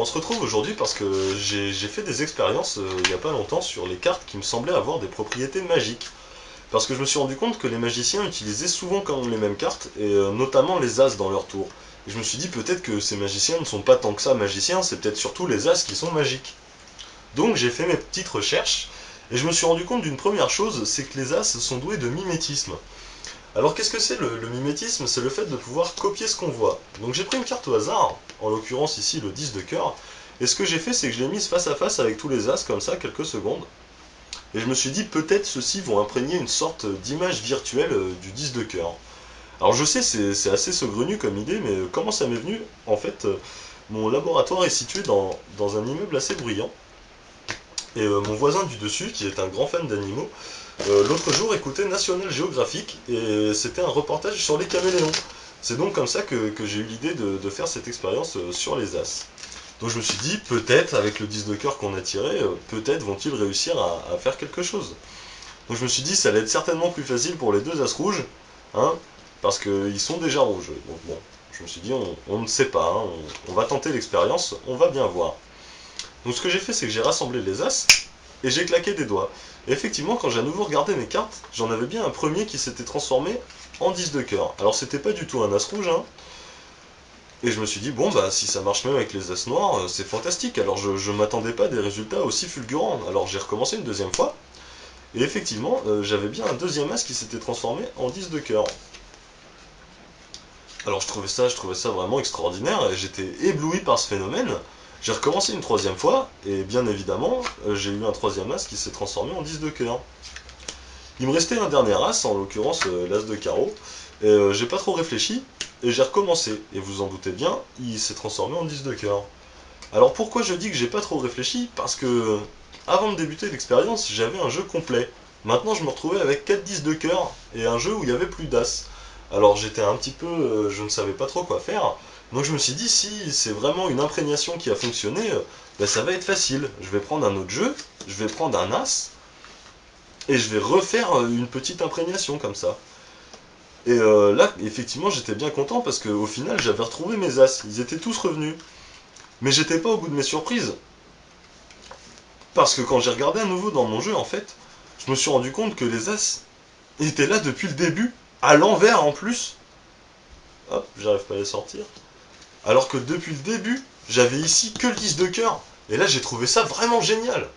se retrouve aujourd'hui parce que j'ai fait des expériences il n'y a pas longtemps sur les cartes qui me semblaient avoir des propriétés magiques. Parce que je me suis rendu compte que les magiciens utilisaient souvent quand même les mêmes cartes, et notamment les as dans leur tour. Et je me suis dit peut-être que ces magiciens ne sont pas tant que ça magiciens, c'est peut-être surtout les as qui sont magiques. Donc j'ai fait mes petites recherches, et je me suis rendu compte d'une première chose, c'est que les as sont doués de mimétisme. Alors qu'est-ce que c'est le mimétisme? C'est le fait de pouvoir copier ce qu'on voit. Donc j'ai pris une carte au hasard, en l'occurrence ici le 10 de cœur, et ce que j'ai fait c'est que je l'ai mise face à face avec tous les as comme ça, quelques secondes, et je me suis dit peut-être ceux-ci vont imprégner une sorte d'image virtuelle du 10 de cœur. Alors je sais c'est assez saugrenu comme idée, mais comment ça m'est venu? En fait, mon laboratoire est situé dans un immeuble assez bruyant, et mon voisin du dessus, qui est un grand fan d'animaux, l'autre jour écoutait National Geographic et c'était un reportage sur les caméléons. C'est donc comme ça que j'ai eu l'idée de faire cette expérience sur les as. Donc je me suis dit, peut-être avec le 10 de cœur qu'on a tiré, peut-être vont-ils réussir à faire quelque chose. Donc je me suis dit, ça allait être certainement plus facile pour les deux as rouges, hein, parce qu'ils sont déjà rouges. Donc bon, je me suis dit, on ne sait pas, hein, on va tenter l'expérience, on va bien voir. Donc ce que j'ai fait, c'est que j'ai rassemblé les as et j'ai claqué des doigts. Et effectivement, quand j'ai à nouveau regardé mes cartes, j'en avais bien un premier qui s'était transformé en 10 de cœur. Alors c'était pas du tout un as rouge, hein. Et je me suis dit, bon bah si ça marche même avec les as noirs, c'est fantastique. Alors je m'attendais pas à des résultats aussi fulgurants. Alors j'ai recommencé une deuxième fois, et effectivement, j'avais bien un deuxième as qui s'était transformé en 10 de cœur. Alors je trouvais ça vraiment extraordinaire, et j'étais ébloui par ce phénomène. J'ai recommencé une troisième fois, et bien évidemment, j'ai eu un troisième as qui s'est transformé en 10 de cœur. Il me restait un dernier as, en l'occurrence l'as de carreau, et j'ai pas trop réfléchi, et j'ai recommencé. Et vous en doutez bien, il s'est transformé en 10 de cœur. Alors pourquoi je dis que j'ai pas trop réfléchi? Parce que, avant de débuter l'expérience, j'avais un jeu complet. Maintenant, je me retrouvais avec 4 10 de cœur, et un jeu où il y avait plus d'as. Alors j'étais un petit peu, je ne savais pas trop quoi faire, donc je me suis dit si c'est vraiment une imprégnation qui a fonctionné, ben, ça va être facile. Je vais prendre un autre jeu, je vais prendre un as, et je vais refaire une petite imprégnation comme ça. Et là, effectivement, j'étais bien content parce qu'au final, j'avais retrouvé mes as, ils étaient tous revenus. Mais j'étais pas au bout de mes surprises, parce que quand j'ai regardé à nouveau dans mon jeu, en fait, je me suis rendu compte que les as étaient là depuis le début, à l'envers en plus. Hop, j'arrive pas à les sortir. Alors que depuis le début, j'avais ici que le 10 de cœur. Et là, j'ai trouvé ça vraiment génial.